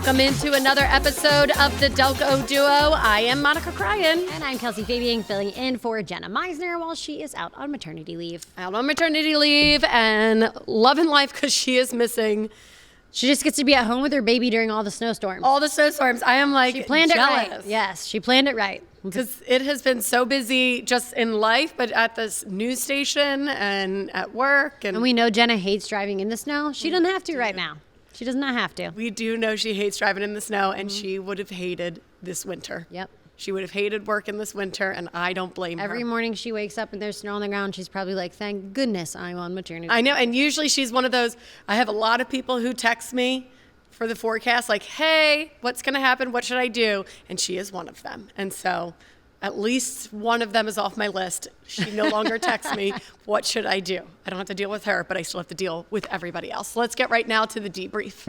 Welcome into another episode of the Delco Duo. I am Monica Cryan. And I'm Kelsey Fabian, filling in for Jenna Meisner while she is out on maternity leave. Out on maternity leave and loving life because she is missing. She just gets to be at home with her baby during all the snowstorms. All the snowstorms. I am like, she planned jealous. it right. Yes, she planned it right. Because it has been so busy just in life, but at this news station and at work. And we know Jenna hates driving in the snow. She doesn't have to right now. She does not have to. We do know she hates driving in the snow, and she would have hated this winter. Yep. She would have hated work in this winter, and I don't blame her. Every morning she wakes up and there's snow on the ground. She's probably like, thank goodness I'm on maternity. I know, and usually she's one of those, I have a lot of people who text me for the forecast, like, hey, what's going to happen? What should I do? And she is one of them. And so at least one of them is off my list. She no longer texts me, what should I do? I don't have to deal with her, but I still have to deal with everybody else. Let's get right now to the debrief.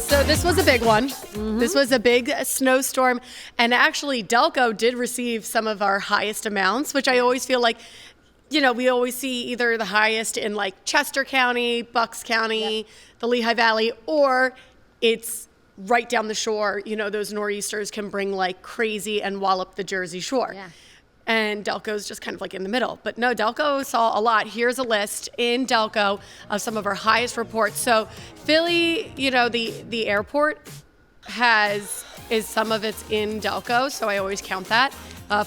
So this was a big one. Mm-hmm. This was a big snowstorm. And actually, Delco did receive some of our highest amounts, which I always feel like, you know, we always see either the highest in like Chester County, Bucks County, the Lehigh Valley, or it's right down the shore. You know, those nor'easters can bring like crazy and wallop the Jersey Shore. Yeah. And Delco's just kind of like in the middle. But no, Delco saw a lot. Here's a list in Delco of some of our highest reports. So Philly, you know, the airport is some of it's in Delco. So I always count that.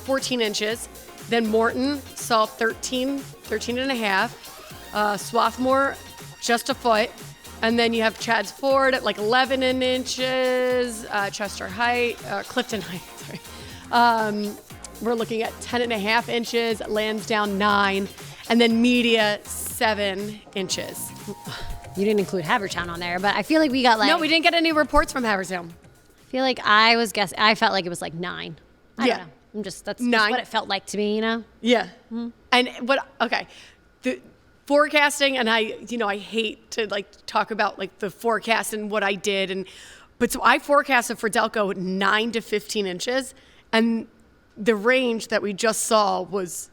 14 inches. Then Morton saw 13 and a half. Swarthmore, just a foot. And then you have Chadds Ford at like 11 inches. Chester Height, Clifton Heights, sorry. We're looking at 10 and a half inches, Lansdowne 9, and then Media 7 inches. You didn't include Havertown on there, but I feel like we got like... No, we didn't get any reports from Havertown. I feel like I was guessing, I felt like it was like 9. I don't know. That's just what it felt like to me, you know? Yeah. Mm-hmm. And the forecasting, and I hate to like talk about like the forecast and what I did, but so I forecasted for Delco 9 to 15 inches, and the range that we just saw was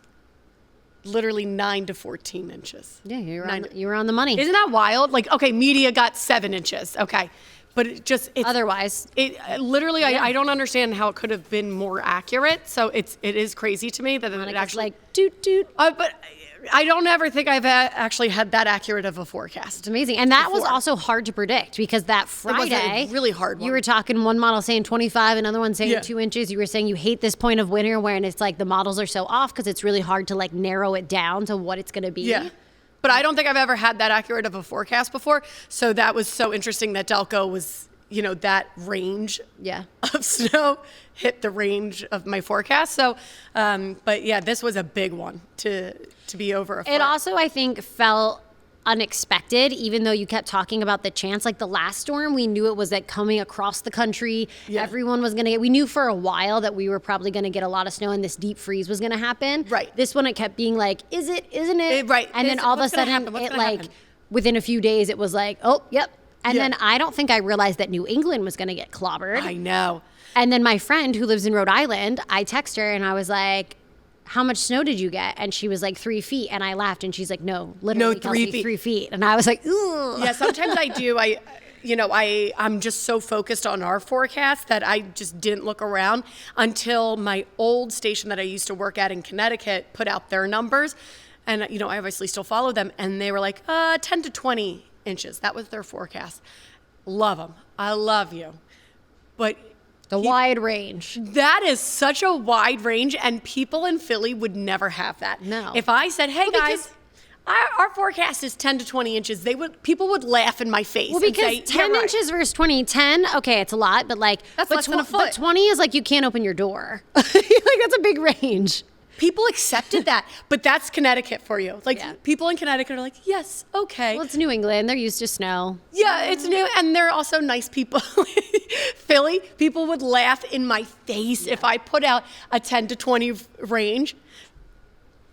literally 9 to 14 inches. Yeah, you were on the money. Isn't that wild? Like, okay, Media got 7 inches. Okay. But it's otherwise. Literally, yeah. I don't understand how it could have been more accurate. So it is crazy to me that it actually like toot toot. But I don't ever think I've actually had that accurate of a forecast. It's amazing. And that was also hard to predict because that Friday, it was a really hard one. You were talking one model saying 25, another one saying 2 inches. You were saying you hate this point of winter where it's like the models are so off because it's really hard to like narrow it down to what it's going to be. Yeah. But I don't think I've ever had that accurate of a forecast before. So that was so interesting that Delco was, you know, that range of snow hit the range of my forecast. So, but yeah, this was a big one to be over a foot. It also, I think, felt unexpected, even though you kept talking about the chance. Like the last storm, we knew it was like coming across the country. Yeah. Everyone was going to we knew for a while that we were probably going to get a lot of snow and this deep freeze was going to happen. Right. This one, it kept being like, is it, isn't it? Right. And then all of a sudden, within a few days, it was like, oh, yep. And then I don't think I realized that New England was going to get clobbered. I know. And then my friend who lives in Rhode Island, I text her and I was like, how much snow did you get? And she was like 3 feet. And I laughed and she's like, no, literally, no, 3 Kelsey, feet. 3 feet. And I was like, ooh. Yeah, sometimes I do. I'm just so focused on our forecast that I just didn't look around until my old station that I used to work at in Connecticut put out their numbers. And, you know, I obviously still follow them. And they were like, 10 to 20 inches. That was their forecast. Love them. I love you. But wide range. That is such a wide range, and people in Philly would never have that. No. If I said, hey, guys, our forecast is 10 to 20 inches, people would laugh in my face. Well, because say, 10 inches versus 20, 10, okay, it's a lot, but like, that's less than a foot. But 20 is like you can't open your door. Like that's a big range. People accepted that, but that's Connecticut for you. Like people in Connecticut are like, yes, okay. Well, it's New England. They're used to snow. Yeah, it's new, and they're also nice people. Philly, people would laugh in my face if I put out a 10 to 20 range.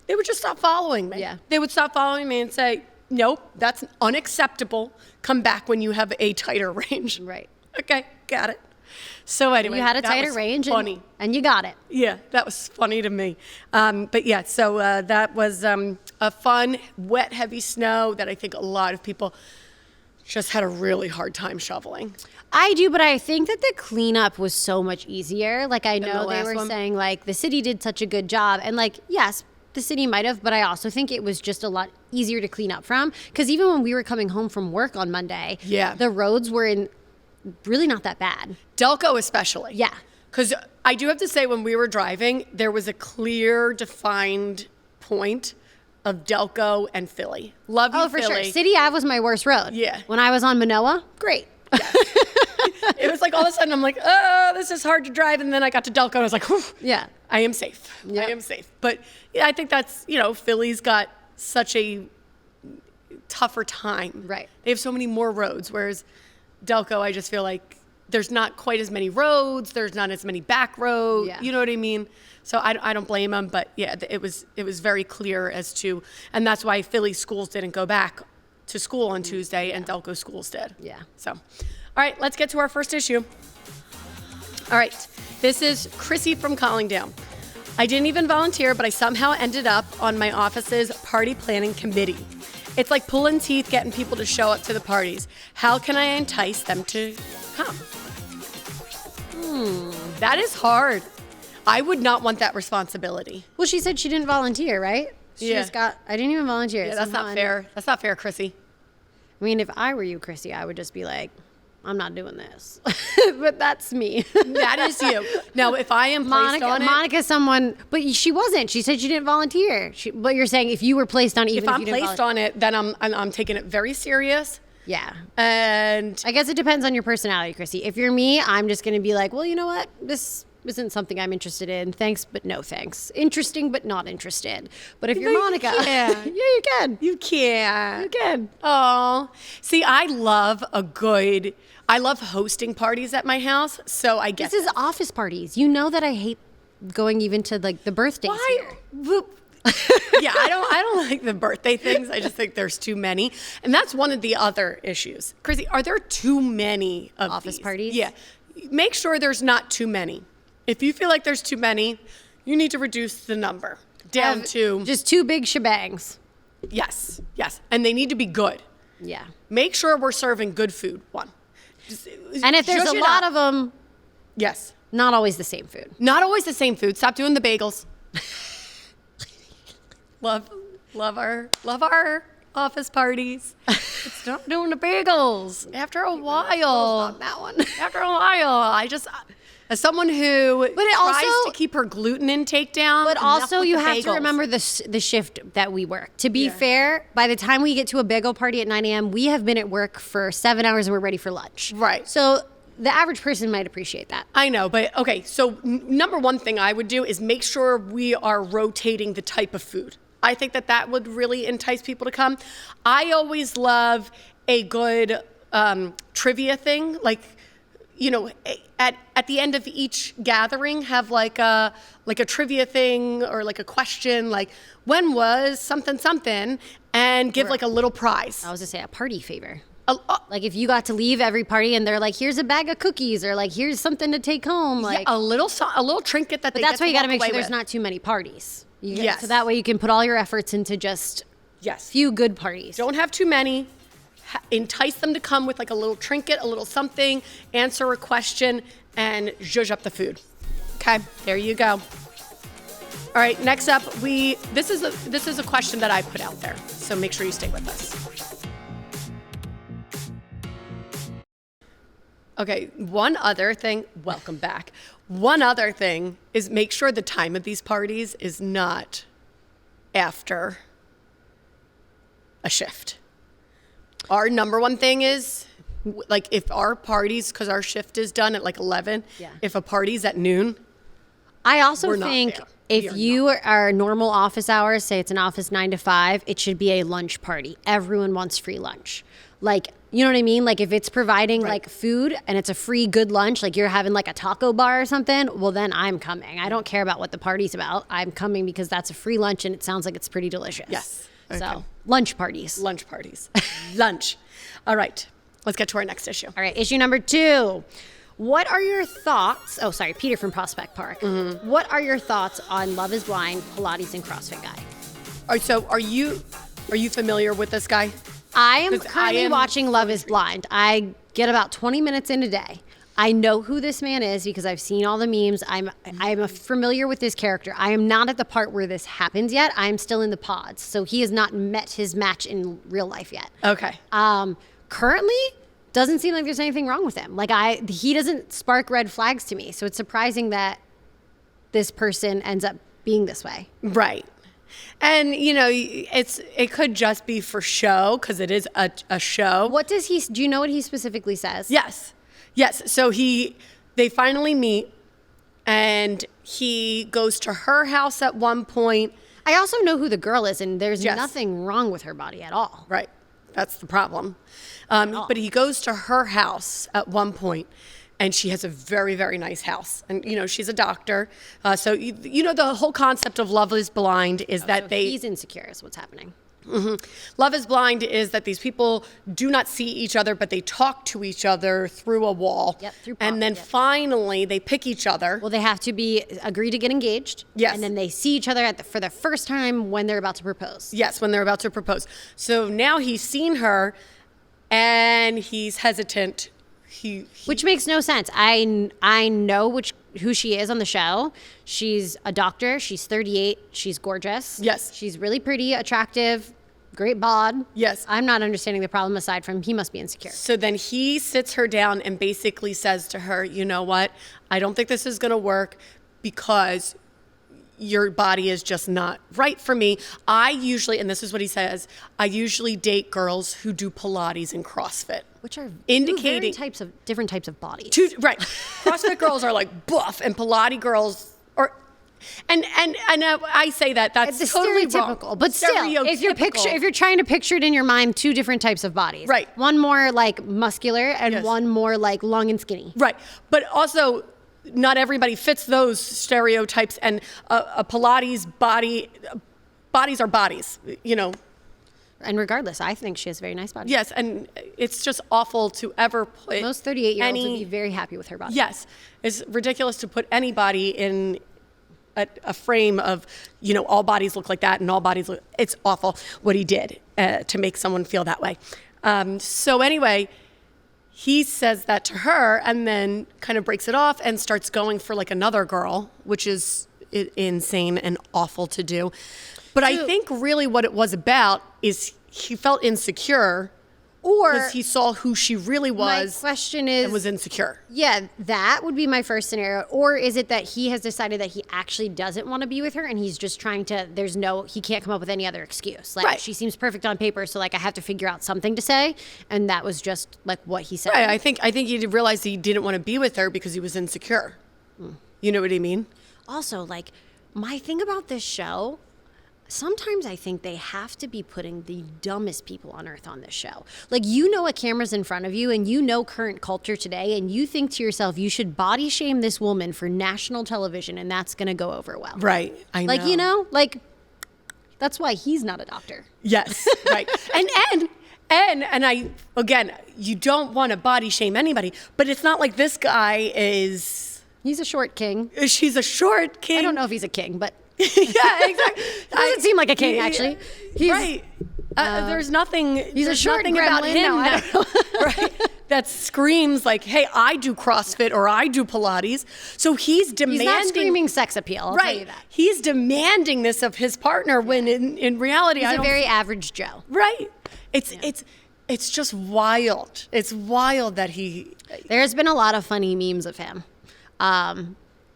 They would just stop following me. Yeah. They would stop following me and say, nope, that's unacceptable. Come back when you have a tighter range. Right. Okay, got it. So anyway, You had a that tighter was range funny. and you got it. Yeah, that was funny to me. But yeah, so that was a fun, wet, heavy snow that I think a lot of people just had a really hard time shoveling. I do, but I think that the cleanup was so much easier. Like, I the know they last were one? saying, like, the city did such a good job. And, like, yes, the city might have, but I also think it was just a lot easier to clean up from. Because even when we were coming home from work on Monday, Yeah. the roads were in really not that bad. Delco especially. Yeah. Because I do have to say, when we were driving, there was a clear, defined point of Delco and Philly. Love you, Oh, for Philly. sure. City Ave was my worst road. Yeah. When I was on Manoa, great. It was like all of a sudden I'm like, oh, this is hard to drive. And then I got to Delco and I was like, whew, Yeah. I am safe. Yep. I am safe. But yeah, I think that's, Philly's got such a tougher time. Right. They have so many more roads, whereas Delco, I just feel like there's not quite as many roads. There's not as many back roads. Yeah. You know what I mean? So I don't blame them. But yeah, it was very clear as to, and that's why Philly schools didn't go back to school on Tuesday and Delco schools did. Yeah. So, all right, let's get to our first issue. All right, this is Chrissy from Collingdale. I didn't even volunteer, but I somehow ended up on my office's party planning committee. It's like pulling teeth getting people to show up to the parties. How can I entice them to come? That is hard. I would not want that responsibility. Well, she said she didn't volunteer, right? She Yeah. just got, I didn't even volunteer. Yeah, that's Somehow not fair. That's not fair, Chrissy. I mean, if I were you, Chrissy, I would just be like, I'm not doing this. But that's me. That is you. Now, if I am placed on it, Monica's someone, but she wasn't. She said she didn't volunteer. But you're saying if you were placed on, even if if I'm you didn't placed on it, then I'm taking it very serious. Yeah. And I guess it depends on your personality, Chrissy. If you're me, I'm just going to be like, well, you know what? This isn't something I'm interested in. Thanks, but no thanks. Interesting, but not interested. But if you're you Monica, can. yeah, you can. you can't. You can. Oh, see, I love hosting parties at my house. So I guess This is office parties. You know that I hate going even to like the birthdays here. Yeah, I don't like the birthday things. I just think there's too many. And that's one of the other issues. Chrissy, are there too many of Office these? parties? Yeah. Make sure there's not too many. If you feel like there's too many, you need to reduce the number down to Just two big shebangs. yes. And they need to be good. Yeah. Make sure we're serving good food. One. And if there's a lot of them, yes. not always the same food. Not always the same food. Stop doing the bagels. love our office parties. Stop doing the bagels. After a while. That one. After a while, as someone who But it tries also- to keep her gluten intake down. But enough also, with you the have to bagels. remember the shift that we work. To be Yeah. fair, by the time we get to a bagel party at 9 a.m., we have been at work for 7 hours and we're ready for lunch. Right. So the average person might appreciate that. I know, but okay. So number one thing I would do is make sure we are rotating the type of food. I think that would really entice people to come. I always love a good trivia thing, like, at the end of each gathering, have like a trivia thing or like a question, like when was something, and give like a little prize. I was to say a party favor. A- Like if you got to leave every party and they're like, here's a bag of cookies or like, here's something to take home. Like, a little trinket that but they that's get why you got to make walk sure away there's with. not too many parties. Yes. So that way you can put all your efforts into just Yes. few good parties. Don't have too many. Entice them to come with like a little trinket, a little something, answer a question, and zhuzh up the food. Okay, there you go. All right, next up, this is a question that I put out there, so make sure you stay with us. Okay, one other thing, welcome back. One other thing is make sure the time of these parties is not after a shift. Our number one thing is, like, if our parties, because our shift is done at like 11, Yeah. if a party's at noon, I also We're not think there. We if are you are normal office hours, say it's an office 9 to 5, it should be a lunch party. Everyone wants free lunch. Like, you know what I mean? Like if it's providing Right. like food and it's a free good lunch, like you're having like a taco bar or something, well then I'm coming. I don't care about what the party's about. I'm coming because that's a free lunch and it sounds like it's pretty delicious. Yes. Okay. So lunch parties. lunch parties. Lunch. All right, let's get to our next issue. All right, issue number 2. What are your thoughts? Oh, sorry, Peter from Prospect Park. What are your thoughts on Love is Blind, Pilates, and CrossFit guy? All right, so are you familiar with this guy? I am 'Cause I currently am watching Love is Blind. I get about 20 minutes in a day. I know who this man is because I've seen all the memes. I'm familiar with this character. I am not at the part where this happens yet. I'm still in the pods. So he has not met his match in real life yet. Okay. Currently, doesn't seem like there's anything wrong with him. Like he doesn't spark red flags to me. So it's surprising that this person ends up being this way. Right. And, you know, it could just be for show because it is a show. What does do you know what he specifically says? Yes. So they finally meet and he goes to her house at one point. I also know who the girl is, and there's Yes. nothing wrong with her body at all. Right. That's the problem. But he goes to her house at one point, and she has a very, very nice house. And, you know, she's a doctor. So, you know, the whole concept of Love is Blind is that He's insecure is what's happening. Love is Blind is that these people do not see each other, but they talk to each other through a wall. Yep, through and then finally they pick each other. Well, they have to agree to get engaged. Yes. And then they see each other for the first time when they're about to propose. Yes, when they're about to propose. So now he's seen her and he's hesitant. Which makes no sense. I know who she is on the show. She's a doctor. She's 38. She's gorgeous. Yes. She's really pretty, attractive, great bod. Yes. I'm not understanding the problem aside from he must be insecure. So then he sits her down and basically says to her, you know what? I don't think this is going to work because your body is just not right for me. I usually, and this is what he says, I usually date girls who do Pilates and CrossFit. Which are indicating different types of bodies. Right. CrossFit girls are like buff and Pilates girls are, and I say that's It's totally stereotypical, wrong. but still, if you're trying to picture it in your mind, two different types of bodies. Right. One more like muscular and Yes. one more like long and skinny. Right. But also, not everybody fits those stereotypes, and a Pilates bodies are bodies, you know. And regardless, I think she has a very nice body. Yes, and it's just awful to ever put Most 38-year-olds would be very happy with her body. Yes, it's ridiculous to put anybody in a frame of, you know, all bodies look like that and all bodies look. It's awful what he did to make someone feel that way. So anyway, he says that to her and then kind of breaks it off and starts going for like another girl, which is insane and awful to do. But I think really what it was about is he felt insecure because he saw who she really was. My question is, and was insecure. Yeah, that would be my first scenario. Or is it that he has decided that he actually doesn't want to be with her and he's just trying to, he can't come up with any other excuse. Like, Right. she seems perfect on paper, so like I have to figure out something to say. And that was just like what he said. Right. I think he realized he didn't want to be with her because he was insecure. You know what I mean? Also, like, my thing about this show, sometimes I think they have to be putting the dumbest people on earth on this show. Like, you know a camera's in front of you and you know current culture today and you think to yourself, you should body shame this woman for national television and that's going to go over well. Right. I know. Like, you know, like, that's why he's not a doctor. Yes. Right. And I, again, you don't want to body shame anybody, but it's not like this guy is. He's a short king. She's a short king. I don't know if he's a king, but. Yeah, exactly. Doesn't seem like a king, actually. He's, right. There's nothing. He's a short nothing about gremlin. him No, I don't know. right, that screams like, "Hey, I do CrossFit or I do Pilates." So he's demanding. He's not screaming sex appeal. I'll tell you that. He's demanding this of his partner when in reality, He's a very average Joe. Right. It's just wild. It's wild that he. There's been a lot of funny memes of him.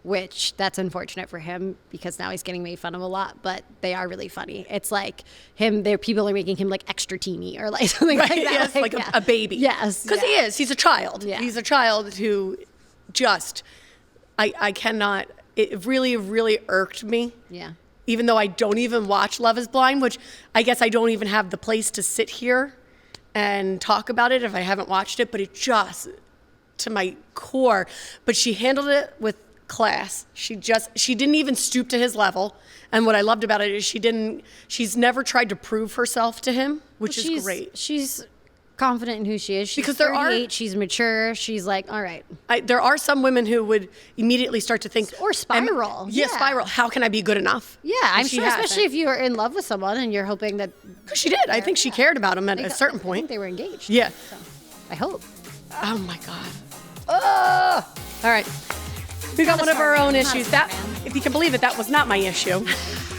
Which that's unfortunate for him because now he's getting made fun of a lot, but they are really funny. It's like people are making him like extra teeny or like something like that. Yes, like a baby. Yes. Because he is. He's a child. Yeah. He's a child who just, I cannot, it really, really irked me. Yeah. Even though I don't even watch Love is Blind, which I guess I don't even have the place to sit here and talk about it if I haven't watched it, but it just, to my core. But she handled it with class. She didn't even stoop to his level. And what I loved about it is she's never tried to prove herself to him, which is great. She's confident in who she is. She's Because there are- 38, she's mature. She's like, all right. There are some women who would immediately start to think, Or spiral. Yeah, Yeah. spiral. How can I be good enough? Yeah, And I'm she sure, hasn't. especially if you are in love with someone and you're hoping that. Because she did. I think she cared about him at a certain I point. think they were engaged. Yeah. So, I hope. Oh my God. All right. We got one of our own issues. That, if you can believe it, that was not my issue,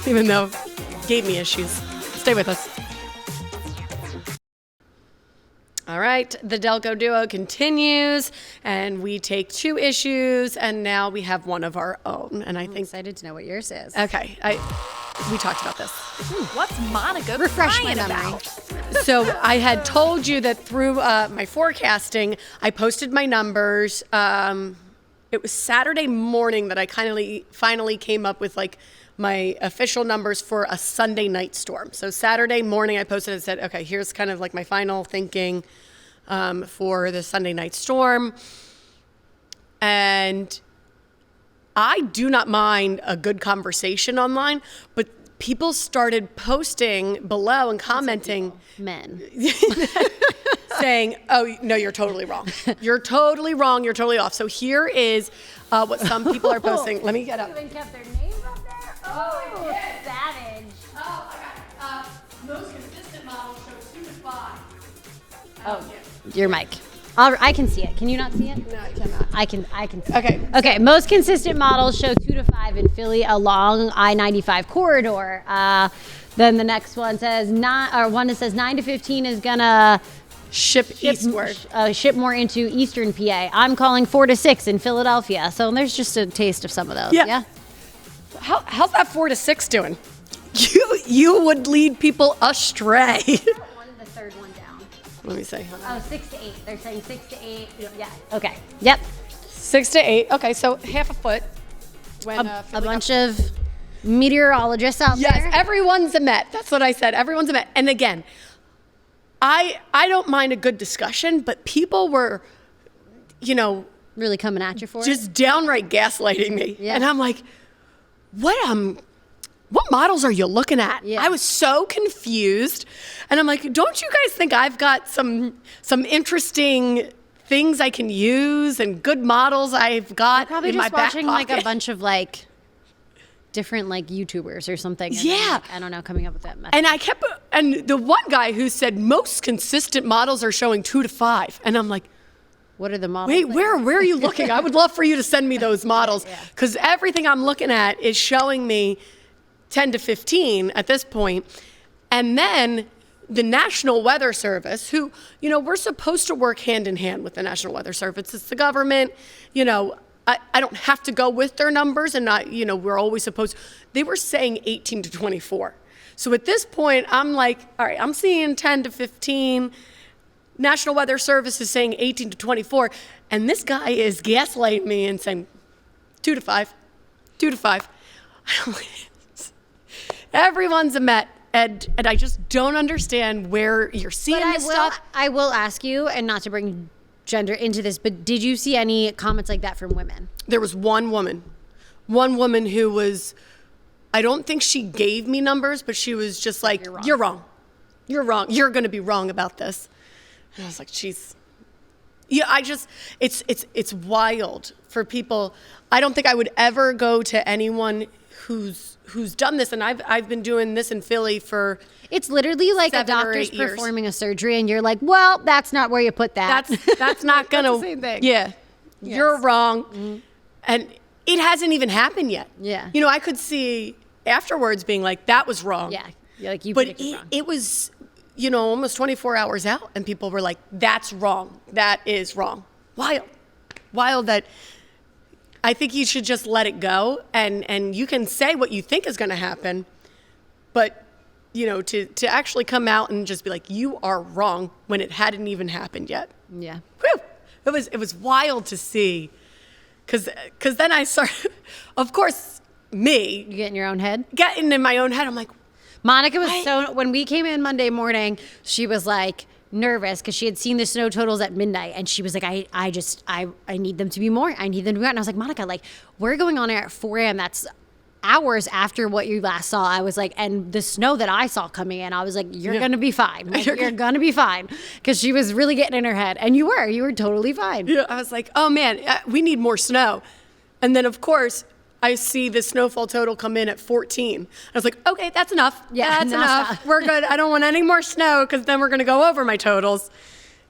even though it gave me issues. Stay with us. All right, the Delco Duo continues, and we take 2 issues, and now we have one of our own. And I I'm think, excited to know what yours is. okay, we talked about this. What's Monica Refresh my crying memory. about? So I had told you that through my forecasting, I posted my numbers. It was Saturday morning that I finally came up with like my official numbers for a Sunday night storm. So Saturday morning I posted and said, okay, here's kind of like my final thinking for the Sunday night storm. And I do not mind a good conversation online, but people started posting below and commenting Men. saying, oh, no, you're totally wrong. You're totally wrong. You're totally off. So here is what some people are posting. Let me get up. Even kept their names up there? Oh, savage. Oh, I got it. Most consistent models show 2 to 5. Oh, your mic. I can see it. Can you not see it? No, I cannot. I can see Okay. it. Okay, most consistent models show 2 to 5 in Philly along I-95 corridor. Then the next one says one that says 9 to 15 is gonna Ship eastward. ship more into Eastern PA. I'm calling 4 to 6 in Philadelphia. So there's just a taste of some of those. Yeah. Yeah. How's that 4 to 6 doing? You would lead people astray. The third one down. Let me see. Oh, 6 to 8. They're saying 6 to 8. Yeah. Okay. Yep. 6 to 8. Okay, so half a foot. When A Philly bunch of meteorologists out Yes, there. everyone's a Met. That's what I said. Everyone's a Met. And again, I don't mind a good discussion, but people were, Really coming at you for it. just downright gaslighting me. Yeah. And I'm like, what models are you looking at? Yeah. I was so confused. And I'm like, don't you guys think I've got some interesting things I can use and good models I've got Probably in my just back watching pocket? like a bunch of like different like YouTubers or something. And then, Yeah. like, I don't know, coming up with that method. And the one guy who said most consistent models are showing 2 to 5. And I'm like, What are the models? wait, that- where are you looking? I would love for you to send me those models because everything I'm looking at is showing me 10 to 15 at this point. And then the National Weather Service, who, we're supposed to work hand in hand with the National Weather Service. It's the government, I don't have to go with their numbers and not, we're always supposed, they were saying 18 to 24. So at this point, I'm like, all right, I'm seeing 10 to 15. National Weather Service is saying 18 to 24. And this guy is gaslighting me and saying 2 to 5, 2 to 5. Everyone's a Met. And I just don't understand where you're seeing But this stuff. I will ask you, and not to bring gender into this, but did you see any comments like that from women? There was one woman who was, I don't think she gave me numbers, but she was just like, you're wrong. You're wrong. You're going to be wrong about this. And I was like, it's wild for people. I don't think I would ever go to anyone who's done this. And I've been doing this in Philly for It's literally like a 7 or doctor's 8 years. performing a surgery, and you're like, well, that's not where you put that. That's not gonna. That's the same thing. Yeah, you're wrong, and it hasn't even happened yet. Yeah. I could see afterwards being like, that was wrong. Yeah. You're like, you But predicted wrong. it was, almost 24 hours out, and people were like, that's wrong. That is wrong. Wild that. I think you should just let it go, and you can say what you think is going to happen, but to actually come out and just be like, you are wrong when it hadn't even happened yet. Yeah. Whew. It was wild to see, because then I started, of course, me You get in your own head? getting in my own head. I'm like, Monica was when we came in Monday morning, she was like nervous because she had seen the snow totals at midnight, and she was like, I need them to be more. I need them to be more. And I was like, Monica, like, we're going on air at 4 a.m. That's hours after what you last saw, I was like, and the snow that I saw coming in, I was like, you're going to be fine. Like, you're going to be fine. Because she was really getting in her head. And you were totally fine. Yeah, I was like, oh man, we need more snow. And then of course, I see the snowfall total come in at 14. I was like, okay, that's enough. Yeah, that's enough. We're good. I don't want any more snow because then we're going to go over my totals.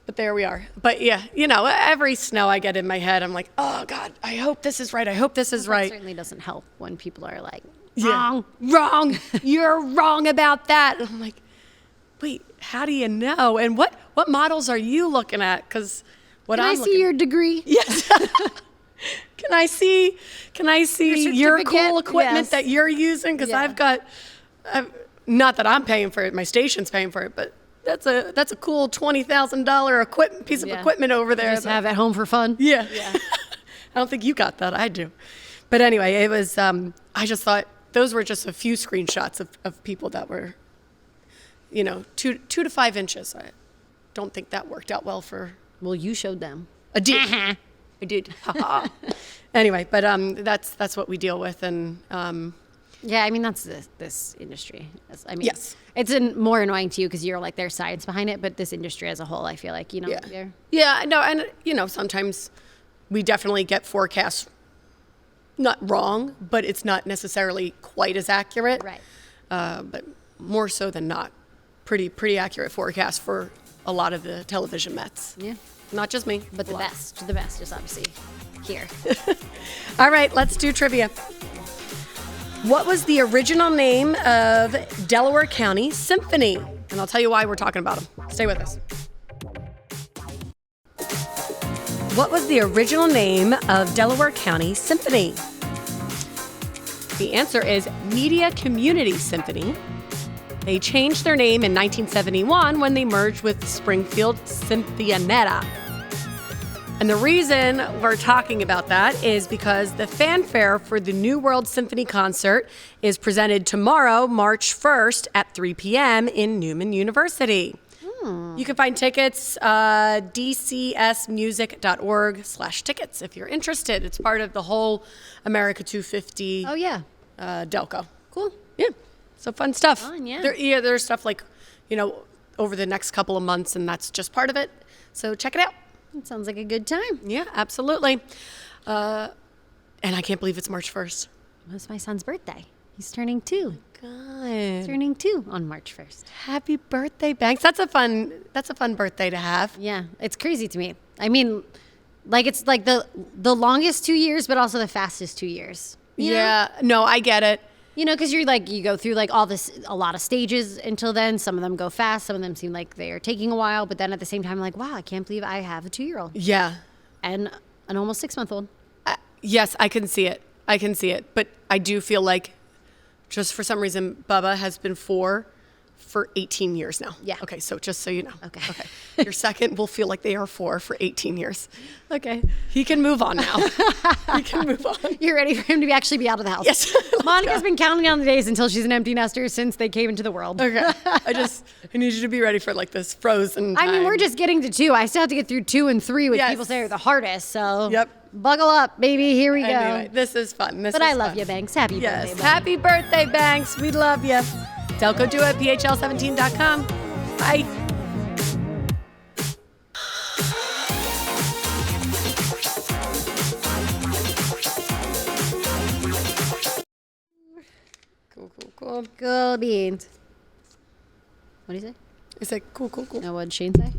But there we are. But yeah, every snow I get in my head, I'm like, oh God, I hope this is right. I hope this is right. It certainly doesn't help when people are like, wrong. You're wrong about that. And I'm like, wait, how do you know? And what models are you looking at? Because Can I see your degree? Yes. Can I see your cool equipment that you're using? Because I've got, not that I'm paying for it, my station's paying for it, but that's a cool $20,000 piece of equipment over there. Just have at home for fun. Yeah. I don't think you got that. I do. But anyway, it was. I just thought those were just a few screenshots of people that were, 2 to 5 inches. I don't think that worked out well for. Well, you showed them. I did. I did. Anyway, but that's what we deal with, and. Yeah, I mean, that's this industry. Yes. It's more annoying to you because you're like, there's science behind it, but this industry as a whole, I feel like, Yeah, no, and, sometimes we definitely get forecasts not wrong, but it's not necessarily quite as accurate. Right. But more so than not, pretty accurate forecast for a lot of the television Mets. Yeah. Not just me. But the best is obviously here. All right, let's do trivia. What was the original name of Delaware County Symphony? And I'll tell you why we're talking about them. Stay with us. What was the original name of Delaware County Symphony? The answer is Media Community Symphony. They changed their name in 1971 when they merged with Springfield Sinfonietta. And the reason we're talking about that is because the fanfare for the New World Symphony concert is presented tomorrow, March 1st at 3 p.m. in Newman University. You can find tickets, dcsmusic.org/tickets if you're interested. It's part of the whole America 250 Delco. Cool. Yeah. So fun stuff. Fun, yeah. There's stuff like, over the next couple of months, and that's just part of it. So check it out. It sounds like a good time. Yeah, absolutely. And I can't believe it's March 1st. It's my son's birthday. He's turning 2. God. He's turning 2 on March 1st. Happy birthday, Banks. That's a fun birthday to have. Yeah, it's crazy to me. I mean, like it's like the longest 2 years, but also the fastest 2 years. Yeah. No, I get it. Because you're like, you go through like a lot of stages until then. Some of them go fast. Some of them seem like they are taking a while. But then at the same time, like, wow, I can't believe I have a 2-year-old. Yeah. And an almost 6-month-old. Yes, I can see it. But I do feel like just for some reason, Bubba has been 4 for 18 years now. Yeah. Okay, so just so you know. Okay. Your second will feel like they are 4 for 18 years. Okay. He can move on now. You're ready for him to actually be out of the house. Yes. Monica's been counting down the days until she's an empty nester since they came into the world. Okay. I need you to be ready for like this frozen time. I mean, we're just getting to 2. I still have to get through 2 and 3, which people say are the hardest. So buckle up, baby. Here we go. Anyway, this is fun. But I love you, Banks. Happy birthday, buddy. Happy birthday, Banks. We love you. Delco Duo at PHL17.com. Bye. Cool. Cool beans. What do you say? I said cool. No, what did Shane say?